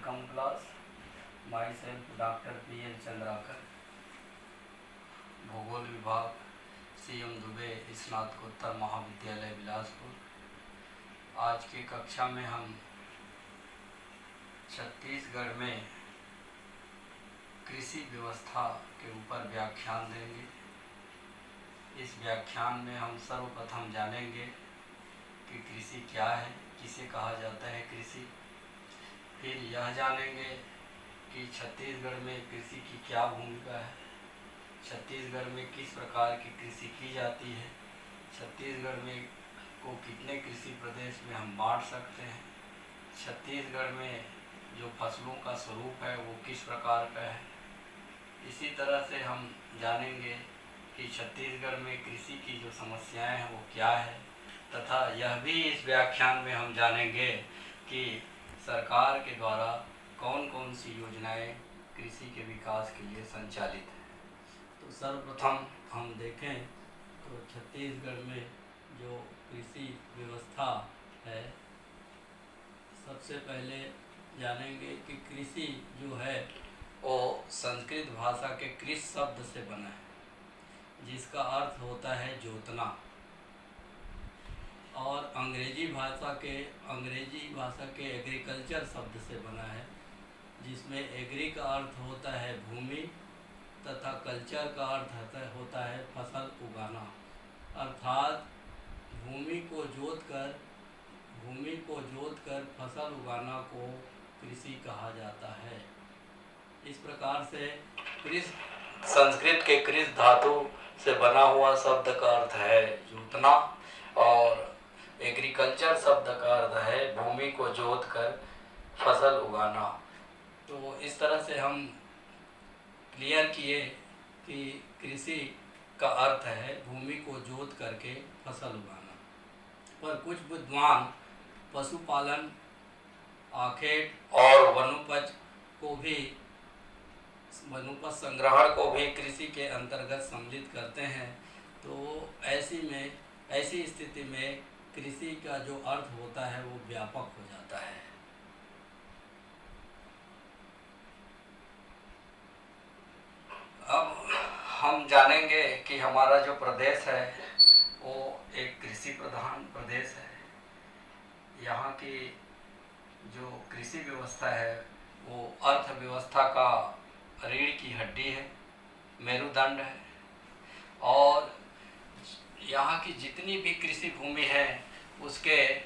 Welcome class. Myself Dr. P.L. Chandrakar, भूगोल विभाग, CM Dubey स्नातकोत्तर महाविद्यालय बिलासपुर। आज की कक्षा में हम छत्तीसगढ़ में कृषि व्यवस्था के ऊपर व्याख्यान देंगे। इस व्याख्यान में हम सर्वप्रथम जानेंगे कि कृषि क्या है, किसे कहा जाता है कृषि। फिर यह जानेंगे कि छत्तीसगढ़ में कृषि की क्या भूमिका है, छत्तीसगढ़ में किस प्रकार की कृषि की जाती है, छत्तीसगढ़ में को कितने कृषि प्रदेश में हम बांट सकते हैं, छत्तीसगढ़ में जो फसलों का स्वरूप है वो किस प्रकार का है। इसी तरह से हम जानेंगे कि छत्तीसगढ़ में कृषि की जो समस्याएं हैं वो क्या है, तथा यह भी इस व्याख्यान में हम जानेंगे कि सरकार के द्वारा कौन कौन सी योजनाएं कृषि के विकास के लिए संचालित हैं। तो सर्वप्रथम हम देखें तो छत्तीसगढ़ में जो कृषि व्यवस्था है, सबसे पहले जानेंगे कि कृषि जो है वो संस्कृत भाषा के कृषि शब्द से बना है, जिसका अर्थ होता है जोतना, और अंग्रेजी भाषा के एग्रीकल्चर शब्द से बना है, जिसमें एग्री का अर्थ होता है भूमि तथा कल्चर का अर्थ होता है फसल उगाना। अर्थात भूमि को जोतकर फसल उगाना को कृषि कहा जाता है। इस प्रकार से कृषि संस्कृत के कृषि धातु से बना हुआ शब्द का अर्थ है जोतना, और एग्रीकल्चर शब्द का अर्थ है भूमि को जोतकर फसल उगाना। तो इस तरह से हम क्लियर किए कि कृषि का अर्थ है भूमि को जोत करके फसल उगाना। पर कुछ विद्वान पशुपालन, आखेट और वनोपज संग्रहण को भी कृषि के अंतर्गत सम्मिलित करते हैं। तो ऐसी स्थिति में कृषि का जो अर्थ होता है वो व्यापक हो जाता है। अब हम जानेंगे कि हमारा जो प्रदेश है वो एक कृषि प्रधान प्रदेश है। यहाँ की जो कृषि व्यवस्था है वो अर्थव्यवस्था का रीढ़ की हड्डी है, मेरुदंड है, और यहाँ की जितनी भी कृषि भूमि है उसके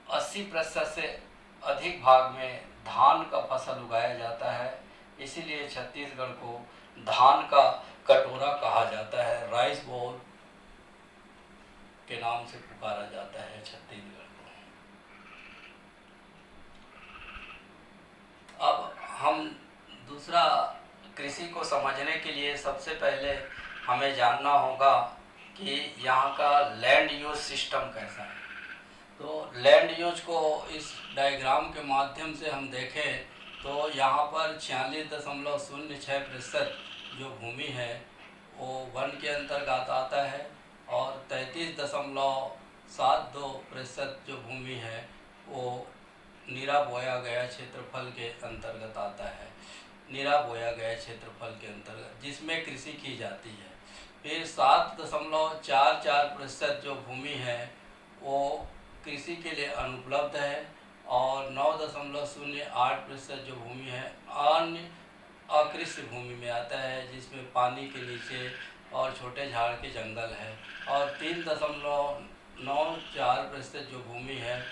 80% से अधिक भाग में धान का फसल उगाया जाता है। इसीलिए छत्तीसगढ़ को धान का कटोरा कहा जाता है, राइस बोल के नाम से पुकारा जाता है छत्तीसगढ़ को। अब हम दूसरा कृषि को समझने के लिए सबसे पहले हमें जानना होगा कि यहाँ का लैंड यूज सिस्टम कैसा है। तो लैंड यूज को इस डायग्राम के माध्यम से हम देखें तो यहाँ पर 46.06% जो भूमि है वो वन के अंतर्गत आता है, और 33.72% जो भूमि है वो नीरा बोया गया क्षेत्रफल के अंतर्गत आता है, नीरा बोया गया क्षेत्रफल के अंतर्गत जिसमें कृषि की जाती है। फिर 7.44% जो भूमि है वो कृषि के लिए अनुपलब्ध है, और 9.08% जो भूमि है अन्य अकृषि भूमि में आता है, जिसमें पानी के नीचे और छोटे झाड़ के जंगल है, और 3.94% जो भूमि है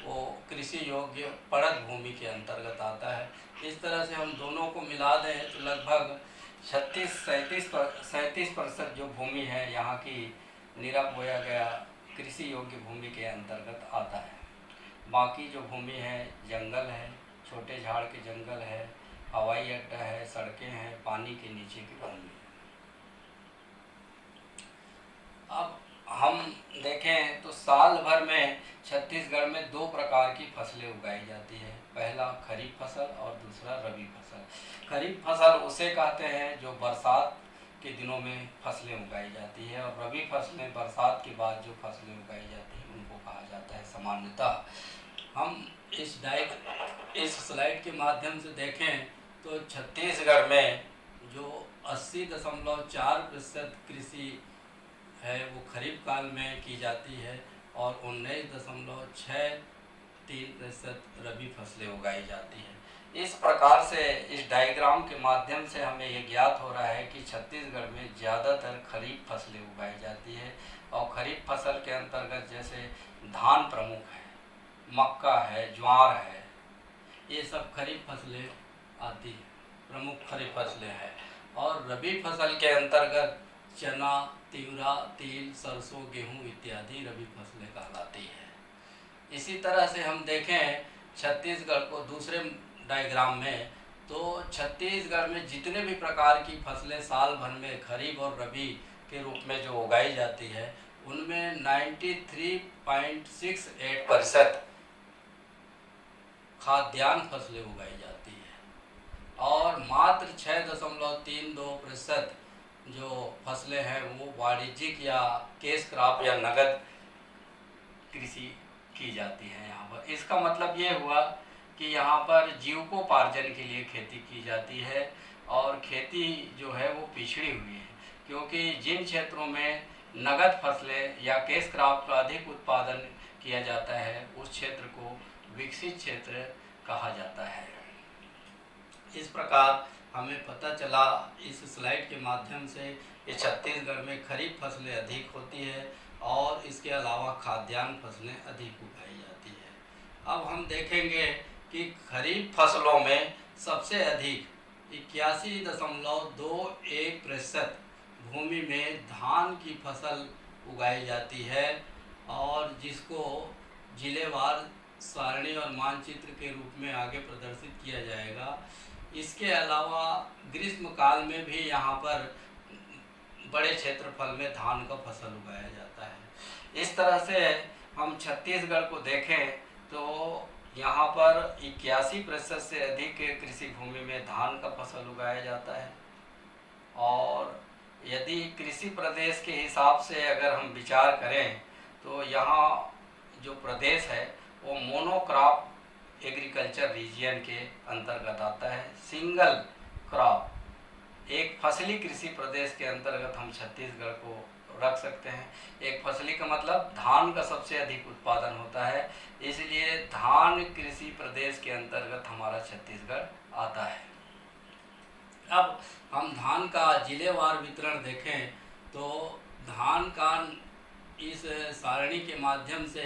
वो कृषि योग्य पड़त भूमि के अंतर्गत आता है। इस तरह से हम दोनों को मिला दें तो लगभग 37% जो भूमि है यहाँ की नीरा बोया गया कृषि योग्य भूमि के अंतर्गत आता है। बाकी जो भूमि है जंगल है, छोटे झाड़ के जंगल है, हवाई अड्डा है, सड़कें हैं, पानी के नीचे की भूमि है। अब हम देखें तो साल भर में छत्तीसगढ़ में 2 प्रकार की फसलें उगाई जाती है, पहला खरीफ फसल और दूसरा रबी फसल। खरीफ फसल उसे कहते हैं जो बरसात के दिनों में फसलें उगाई जाती है, और रबी फसलें बरसात के बाद जो फसलें उगाई जाती हैं उनको कहा जाता है सामान्यतः। हम इस इस स्लाइड के माध्यम से देखें तो छत्तीसगढ़ में जो 80.4% कृषि है वो खरीफ काल में की जाती है और 19.63% रबी फसलें उगाई जाती हैं। इस प्रकार से इस डायग्राम के माध्यम से हमें ये ज्ञात हो रहा है कि छत्तीसगढ़ में ज़्यादातर खरीफ फसलें उगाई जाती है और खरीफ फसल के अंतर्गत जैसे धान प्रमुख है, मक्का है, ज्वार है, ये सब खरीफ फसलें आती हैं, प्रमुख खरीफ फसलें हैं। और रबी फसल के अंतर्गत चना, तिवरा, तिल, सरसों, गेहूं इत्यादि रबी फसलें कहलाती है। इसी तरह से हम देखें छत्तीसगढ़ को दूसरे डायग्राम में, तो छत्तीसगढ़ में जितने भी प्रकार की फसलें साल भर में खरीफ और रबी के रूप में जो उगाई जाती है उनमें 93.68% खाद्यान्न फसलें उगाई जाती है और मात्र 6.32% जो फसलें हैं वो वाणिज्यिक या कैश क्रॉप या नगद कृषि की जाती है यहाँ पर। इसका मतलब ये हुआ कि यहाँ पर जीविकोपार्जन के लिए खेती की जाती है और खेती जो है वो पिछड़ी हुई है, क्योंकि जिन क्षेत्रों में नगद फसलें या कैश क्रॉप का अधिक उत्पादन किया जाता है उस क्षेत्र को विकसित क्षेत्र कहा जाता है। इस प्रकार हमें पता चला इस स्लाइड के माध्यम से कि छत्तीसगढ़ में खरीफ फसलें अधिक होती है और इसके अलावा खाद्यान्न फसलें अधिक उगाई जाती है। अब हम देखेंगे कि खरीफ फसलों में सबसे अधिक 81.21% भूमि में धान की फसल उगाई जाती है और जिसको जिलेवार सारणी और मानचित्र के रूप में आगे प्रदर्शित किया जाएगा। इसके अलावा ग्रीष्म काल में भी यहाँ पर बड़े क्षेत्रफल में धान का फसल उगाया जाता है। इस तरह से हम छत्तीसगढ़ को देखें तो यहाँ पर 81% से अधिक कृषि भूमि में धान का फसल उगाया जाता है और यदि कृषि प्रदेश के हिसाब से अगर हम विचार करें तो यहाँ जो प्रदेश है वो मोनोक्रॉप एग्रीकल्चर रीजियन के अंतर्गत आता है। सिंगल क्रॉप एक फसली कृषि प्रदेश के अंतर्गत हम छत्तीसगढ़ को रख सकते हैं। एक फसली का मतलब धान का सबसे अधिक उत्पादन होता है, इसलिए धान कृषि प्रदेश के अंतर्गत हमारा छत्तीसगढ़ आता है। अब हम धान का जिलेवार वितरण देखें तो धान का इस सारणी के माध्यम से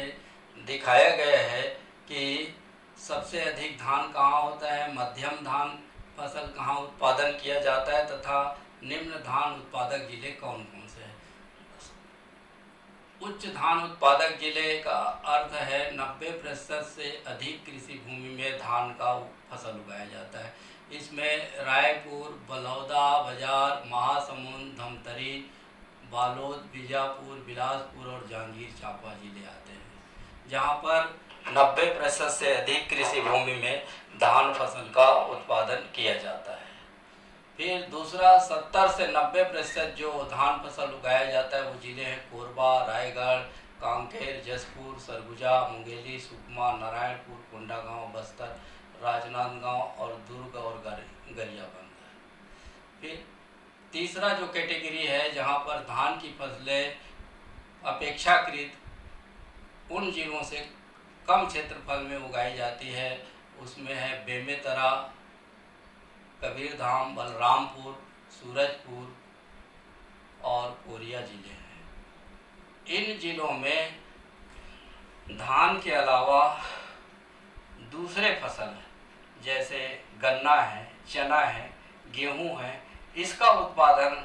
दिखाया गया है कि सबसे अधिक धान कहाँ होता है, मध्यम धान फसल कहाँ उत्पादन किया जाता है तथा निम्न धान उत्पादक जिले कौन कौन से हैं। उच्च धान उत्पादक जिले का अर्थ है 90% से अधिक कृषि भूमि में धान का फसल उगाया जाता है। इसमें रायपुर, बलौदा, बाजार, महासमुंद, धमतरी, बालोद, बीजापुर, बिलासपुर और जांजगीर चांपा जिले आते हैं, जहाँ पर 90% से अधिक कृषि भूमि में धान फसल का उत्पादन किया जाता है। फिर दूसरा 70 से 90% जो धान फसल उगाया जाता है वो जिले हैं कोरबा, रायगढ़, कांकेर, जसपुर, सरगुजा, मुंगेली, सुकमा, नारायणपुर, कोंडागांव, बस्तर, राजनांदगांव और दुर्ग और गरियाबंद। फिर तीसरा जो कैटेगरी है जहाँ पर धान की फसलें अपेक्षाकृत उन जिलों से कम क्षेत्रफल में उगाई जाती है, उसमें है बेमेतरा, कबीरधाम, बलरामपुर, सूरजपुर और कोरिया जिले हैं। इन जिलों में धान के अलावा दूसरे फसल जैसे गन्ना है, चना है, गेहूं है, इसका उत्पादन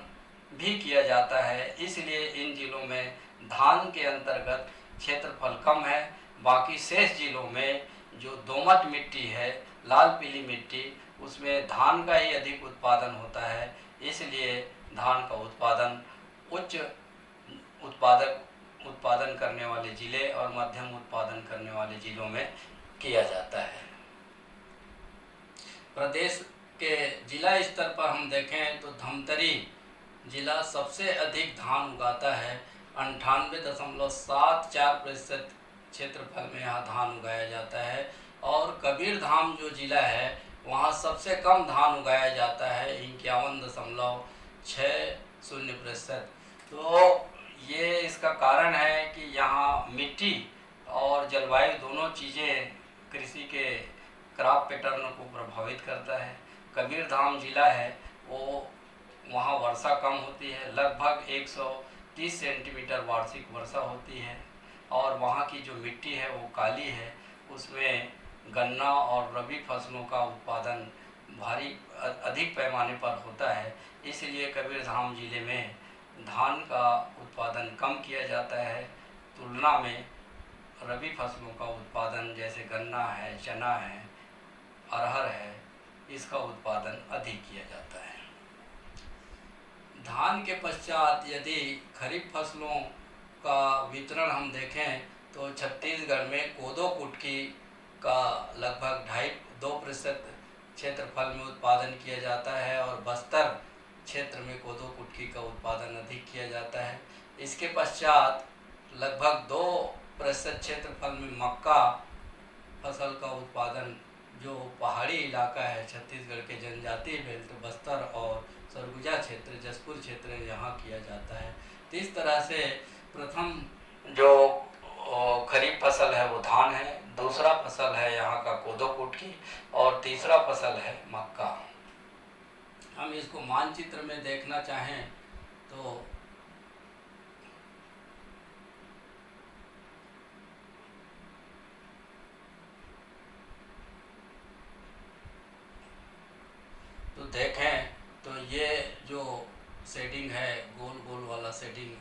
भी किया जाता है। इसलिए इन जिलों में धान के अंतर्गत क्षेत्रफल कम है। बाकी शेष जिलों में जो दोमट मिट्टी है, लाल पीली मिट्टी, उसमें धान का ही अधिक उत्पादन होता है। इसलिए धान का उत्पादन उच्च उत्पादन करने वाले जिले और मध्यम उत्पादन करने वाले जिलों में किया जाता है। प्रदेश के जिला स्तर पर हम देखें तो धमतरी जिला सबसे अधिक धान उगाता है। 98.74% क्षेत्रफल में यहाँ धान उगाया जाता है। और कबीरधाम जो ज़िला है वहाँ सबसे कम धान उगाया जाता है, 51.60%। तो ये इसका कारण है कि यहाँ मिट्टी और जलवायु दोनों चीज़ें कृषि के क्रॉप पैटर्न को प्रभावित करता है। कबीरधाम ज़िला है वो वहाँ वर्षा कम होती है, लगभग 130 सेंटीमीटर वार्षिक वर्षा होती है। और वहाँ की जो मिट्टी है वो काली है, उसमें गन्ना और रबी फसलों का उत्पादन अधिक पैमाने पर होता है। इसलिए कबीरधाम ज़िले में धान का उत्पादन कम किया जाता है, तुलना में रबी फसलों का उत्पादन जैसे गन्ना है, चना है, अरहर है, इसका उत्पादन अधिक किया जाता है। धान के पश्चात यदि खरीफ फसलों का वितरण हम देखें तो छत्तीसगढ़ में कोदो कुटकी का लगभग 2.5% क्षेत्रफल में उत्पादन किया जाता है और बस्तर क्षेत्र में कोदो कुटकी का उत्पादन अधिक किया जाता है। इसके पश्चात लगभग 2% क्षेत्रफल में मक्का फसल का उत्पादन, जो पहाड़ी इलाका है छत्तीसगढ़ के जनजातीय बेल्ट बस्तर और सरगुजा क्षेत्र, जसपुर क्षेत्र, यहाँ किया जाता है। तो इस तरह से प्रथम जो खरीफ फसल है वो धान है, दूसरा फसल है यहाँ का कोदो कुटकी और तीसरा फसल है मक्का। हम इसको मानचित्र में देखना चाहें तो देखें तो ये जो शेडिंग है, गोल गोल वाला शेडिंग,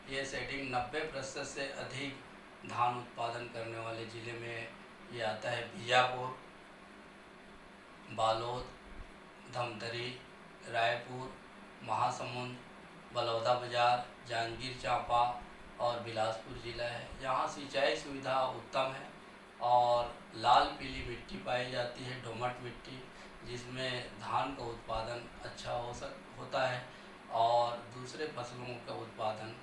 ये शेडिंग 90% से अधिक धान उत्पादन करने वाले ज़िले में ये आता है। बीजापुर, बालोद, धमतरी, रायपुर, महासमुंद, बलौदाबाजार, जांजगीर चांपा और बिलासपुर ज़िला है। यहाँ सिंचाई सुविधा उत्तम है और लाल पीली मिट्टी पाई जाती है, दोमट मिट्टी, जिसमें धान का उत्पादन अच्छा होता है और दूसरे फसलों का उत्पादन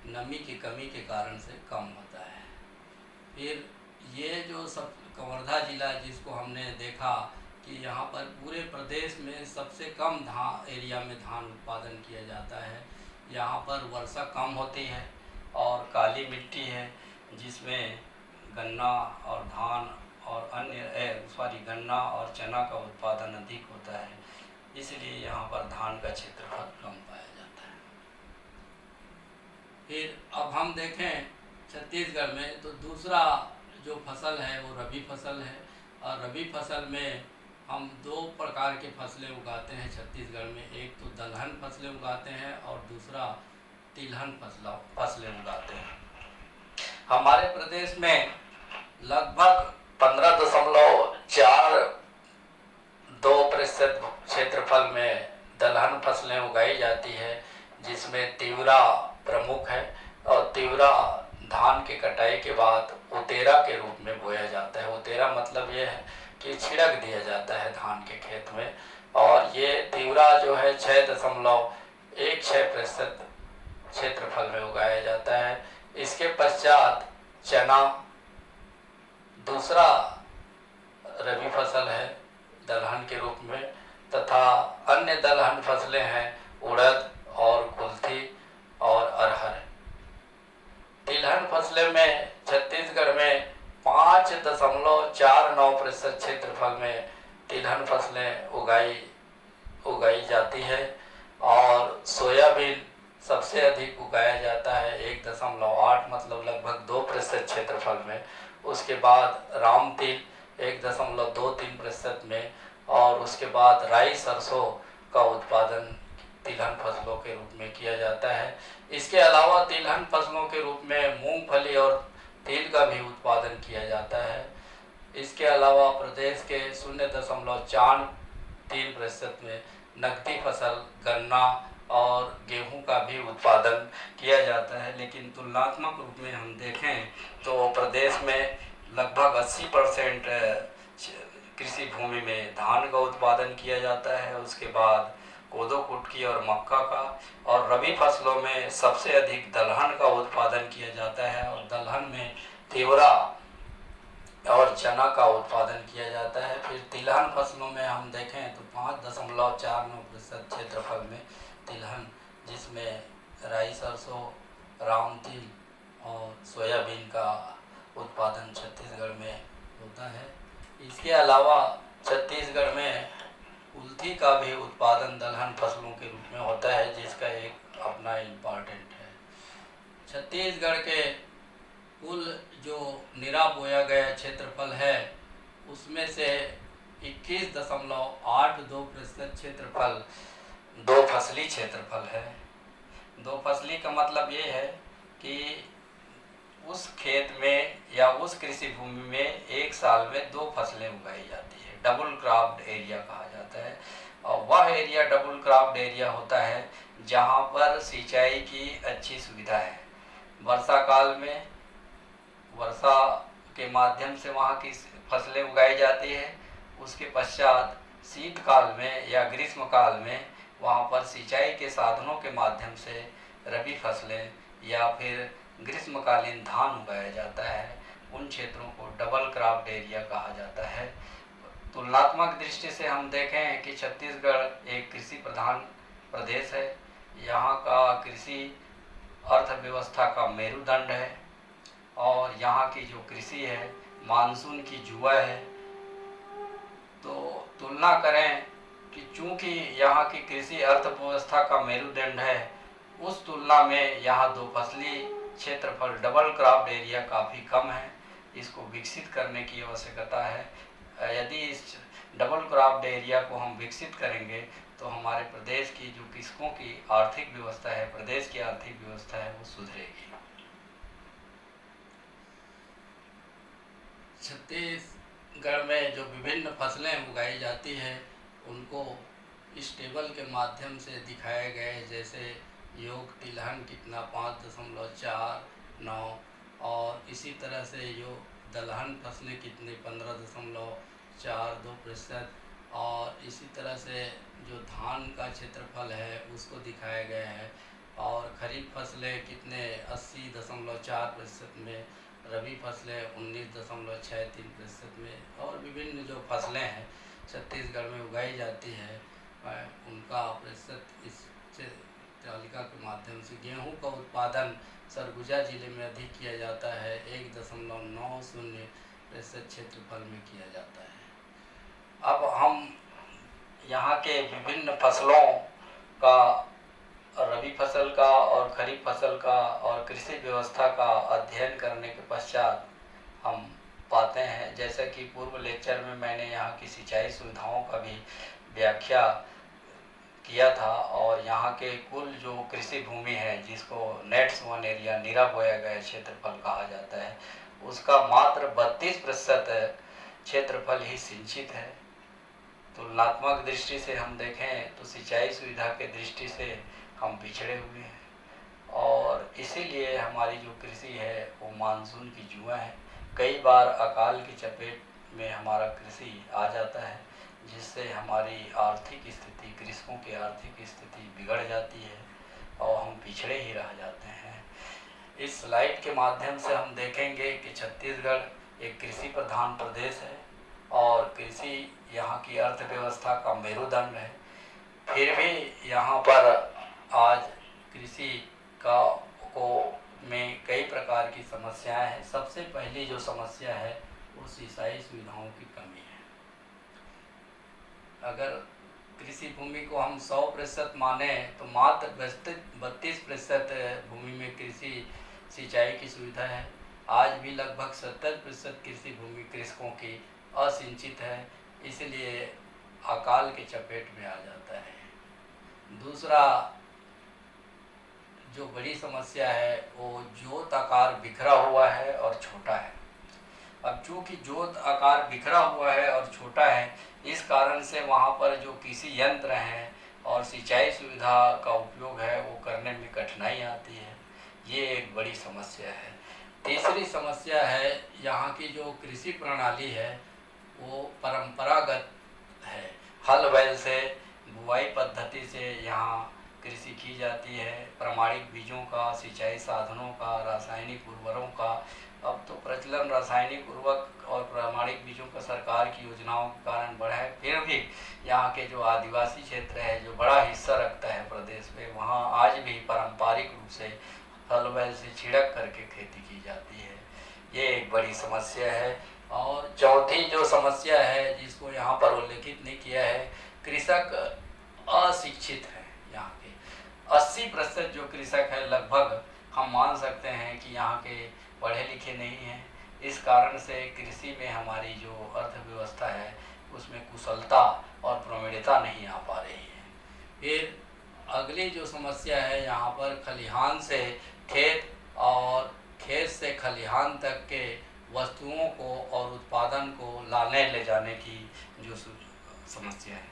नमी की कमी के कारण से कम होता है। फिर ये जो सब कवर्धा ज़िला जिसको हमने देखा कि यहाँ पर पूरे प्रदेश में सबसे कम एरिया में धान उत्पादन किया जाता है। यहाँ पर वर्षा कम होती है और काली मिट्टी है, जिसमें गन्ना और धान और गन्ना और चना का उत्पादन अधिक होता है, इसलिए यहाँ पर धान का क्षेत्रफल कम पाया जाता है। फिर अब हम देखें छत्तीसगढ़ में तो दूसरा जो फसल है वो रबी फसल है और रबी फसल में हम 2 प्रकार के फसलें उगाते हैं छत्तीसगढ़ में। एक तो दलहन फसलें उगाते हैं और दूसरा तिलहन फसलें उगाते हैं। हमारे प्रदेश में लगभग 15.42% क्षेत्रफल में दलहन फसलें उगाई जाती है, जिसमें तिवरा प्रमुख है और तिवरा धान के कटाई के बाद उतेरा के रूप में बोया जाता है। उतेरा मतलब ये है कि छिड़क दिया जाता है धान के खेत में, और ये तिवरा जो है 6.16% क्षेत्रफल में उगाया जाता है। इसके पश्चात चना दूसरा रबी फसल है दलहन के रूप में, तथा अन्य दलहन फसलें हैं उड़द और कुल्थी और अरहर। तिलहन फसलें में छत्तीसगढ़ में 5.49% क्षेत्रफल में तिलहन फसलें उगाई जाती है और सोयाबीन सबसे अधिक उगाया जाता है 1.8 मतलब लगभग 2% क्षेत्रफल में। उसके बाद राम तिल 1.23% में, और उसके बाद राई सरसों का उत्पादन तिलहन फसलों के रूप में किया जाता है। इसके अलावा तिलहन फसलों के रूप में मूंगफली और तिल का भी उत्पादन किया जाता है। इसके अलावा प्रदेश के 0.43% में नकदी फसल गन्ना और गेहूं का भी उत्पादन किया जाता है। लेकिन तुलनात्मक रूप में हम देखें तो प्रदेश में लगभग 80% कृषि भूमि में धान का उत्पादन किया जाता है, उसके बाद कोदो कुटकी और मक्का का, और रबी फसलों में सबसे अधिक दलहन का उत्पादन किया जाता है और दलहन में तिवरा और चना का उत्पादन किया जाता है। फिर तिलहन फसलों में हम देखें तो 5.49% क्षेत्रफल में तिलहन, जिसमें राई, सरसों, राम तिल और सोयाबीन का उत्पादन छत्तीसगढ़ में होता है। इसके अलावा छत्तीसगढ़ में कुल्थी का भी उत्पादन दलहन फसलों के रूप में होता है, जिसका एक अपना इम्पॉर्टेंट है। छत्तीसगढ़ के कुल जो निरा बोया गया क्षेत्रफल है उसमें से 21.82% क्षेत्रफल दो फसली क्षेत्रफल है। दो फसली का मतलब ये है कि उस खेत में या उस कृषि भूमि में एक साल में दो फसलें उगाई जाती है, डबल क्रॉप्ड एरिया कहा जाता है। और वह एरिया डबल क्रॉप्ड एरिया होता है जहाँ पर सिंचाई की अच्छी सुविधा है। वर्षा काल में वर्षा के माध्यम से वहाँ की फसलें उगाई जाती है। उसके पश्चात शीतकाल में या ग्रीष्म काल में वहाँ पर सिंचाई के साधनों के माध्यम से रबी फसलें या फिर ग्रीष्मकालीन धान उगाया जाता है। उन क्षेत्रों को डबल क्रॉप्ड एरिया कहा जाता है। तुलनात्मक दृष्टि से हम देखें कि छत्तीसगढ़ एक कृषि प्रधान प्रदेश है। यहाँ का कृषि अर्थव्यवस्था का मेरुदंड है और यहाँ की जो कृषि है मानसून की जुआ है। तो तुलना करें कि चूँकि यहाँ की कृषि अर्थव्यवस्था का मेरुदंड है, उस तुलना में यहाँ दो फसली क्षेत्रफल डबल क्रॉप एरिया काफ़ी कम है। इसको विकसित करने की आवश्यकता है। यदि इस डबल क्रॉप एरिया को हम विकसित करेंगे तो हमारे प्रदेश की जो कृषकों की आर्थिक व्यवस्था है, प्रदेश की आर्थिक व्यवस्था है, वो सुधरेगी। छत्तीसगढ़ में जो विभिन्न फसलें उगाई जाती हैं उनको इस टेबल के माध्यम से दिखाया गया है। जैसे योग तिलहन कितना 5.49 और इसी तरह से यो दलहन फसलें कितने 15.42% और इसी तरह से जो धान का क्षेत्रफल है उसको दिखाया गया है। और खरीफ फसलें कितने 80.4% में, रबी फसलें 19.63% में और विभिन्न जो फसलें हैं छत्तीसगढ़ में उगाई जाती है उनका प्रतिशत इस तालिका के माध्यम से। गेहूं का उत्पादन सरगुजा जिले में अधिक किया जाता है, 1.90% क्षेत्रफल में किया जाता है। अब हम यहाँ के विभिन्न फसलों का, रबी फसल का और खरीफ फसल का और कृषि व्यवस्था का अध्ययन करने के पश्चात हम पाते हैं, जैसा कि पूर्व लेक्चर में मैंने यहाँ की सिंचाई सुविधाओं का भी व्याख्या किया था और यहाँ के कुल जो कृषि भूमि है जिसको नेट सोन एरिया निरा बोया गया क्षेत्रफल कहा जाता है, उसका मात्र 32% क्षेत्रफल ही सिंचित है। तुलनात्मक दृष्टि से हम देखें तो सिंचाई सुविधा के दृष्टि से हम पिछड़े हुए हैं और इसीलिए हमारी जो कृषि है वो मानसून की जुआ है। कई बार अकाल की चपेट में हमारा कृषि आ जाता है, जिससे हमारी आर्थिक स्थिति, कृषकों की आर्थिक स्थिति बिगड़ जाती है और हम पिछड़े ही रह जाते हैं। इस स्लाइड के माध्यम से हम देखेंगे कि छत्तीसगढ़ एक कृषि प्रधान प्रदेश है और कृषि यहाँ की अर्थव्यवस्था का मेरुदंड है। फिर भी यहाँ पर आज कृषि में कई प्रकार की समस्याएं हैं। सबसे पहली जो समस्या है वो सिंचाई सुविधाओं की कमी है। अगर कृषि भूमि को हम 100% माने तो मात्र 32% भूमि में कृषि सिंचाई की सुविधा है। आज भी लगभग 70% कृषि भूमि कृषकों की असिंचित है, इसलिए अकाल के चपेट में आ जाता है। दूसरा जो बड़ी समस्या है वो जोत आकार बिखरा हुआ है और छोटा है। अब चूँकि जोत आकार बिखरा हुआ है और छोटा है, इस कारण से वहाँ पर जो कृषि यंत्र हैं और सिंचाई सुविधा का उपयोग है वो करने में कठिनाई आती है। ये एक बड़ी समस्या है। तीसरी समस्या है, यहाँ की जो कृषि प्रणाली है वो परंपरागत है। हल बैल से बुआई पद्धति से यहाँ कृषि की जाती है। प्रमाणिक बीजों का, सिंचाई साधनों का, रासायनिक उर्वरों का अब तो प्रचलन रासायनिक उर्वरक और प्रामाणिक बीजों का सरकार की योजनाओं के कारण बढ़ा है। फिर भी यहाँ के जो आदिवासी क्षेत्र है, जो बड़ा हिस्सा रखता है प्रदेश में, वहाँ आज भी पारंपरिक रूप से हल बैल से छिड़क करके खेती की जाती है। ये एक बड़ी समस्या है। और चौथी जो समस्या है जिसको यहाँ पर उल्लेखित नहीं किया है, कृषक अशिक्षित है। यहाँ के 80% जो कृषक है, लगभग हम मान सकते हैं कि यहाँ के पढ़े लिखे नहीं हैं। इस कारण से कृषि में हमारी जो अर्थव्यवस्था है उसमें कुशलता और प्रवीणता नहीं आ पा रही है। फिर अगली जो समस्या है यहाँ पर खलिहान से खेत और खेत से खलिहान तक के वस्तुओं को और उत्पादन को लाने ले जाने की जो समस्या है,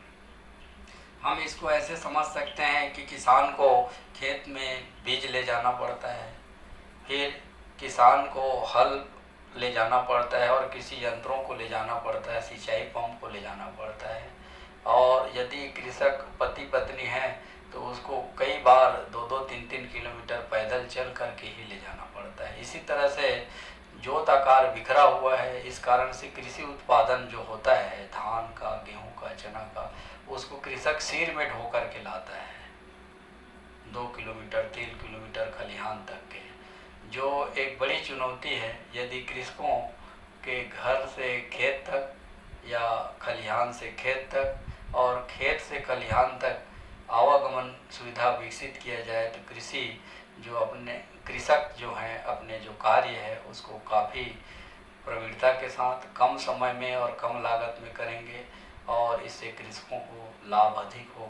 हम इसको ऐसे समझ सकते हैं कि किसान को खेत में बीज ले जाना पड़ता है, फिर किसान को हल ले जाना पड़ता है और किसी यंत्रों को ले जाना पड़ता है, सिंचाई पंप को ले जाना पड़ता है। और यदि कृषक पति पत्नी है तो उसको कई बार 2-2, 3-3 किलोमीटर पैदल चल करके ही ले जाना पड़ता है। इसी तरह से जोत आकार बिखरा हुआ है। इस कारण से कृषि उत्पादन जो होता है धान का, गेहूं का, चना का, उसको कृषक सिर में ढो करके लाता है 2 किलोमीटर 3 किलोमीटर खलिहान तक के, जो एक बड़ी चुनौती है। यदि कृषकों के घर से खेत तक या खलिहान से खेत तक और खेत से खलिहान तक आवागमन सुविधा विकसित किया जाए तो कृषि जो अपने कृषक जो हैं अपने जो कार्य है उसको काफ़ी प्रवीणता के साथ कम समय में और कम लागत में करेंगे और इससे कृषकों को लाभ अधिक हो।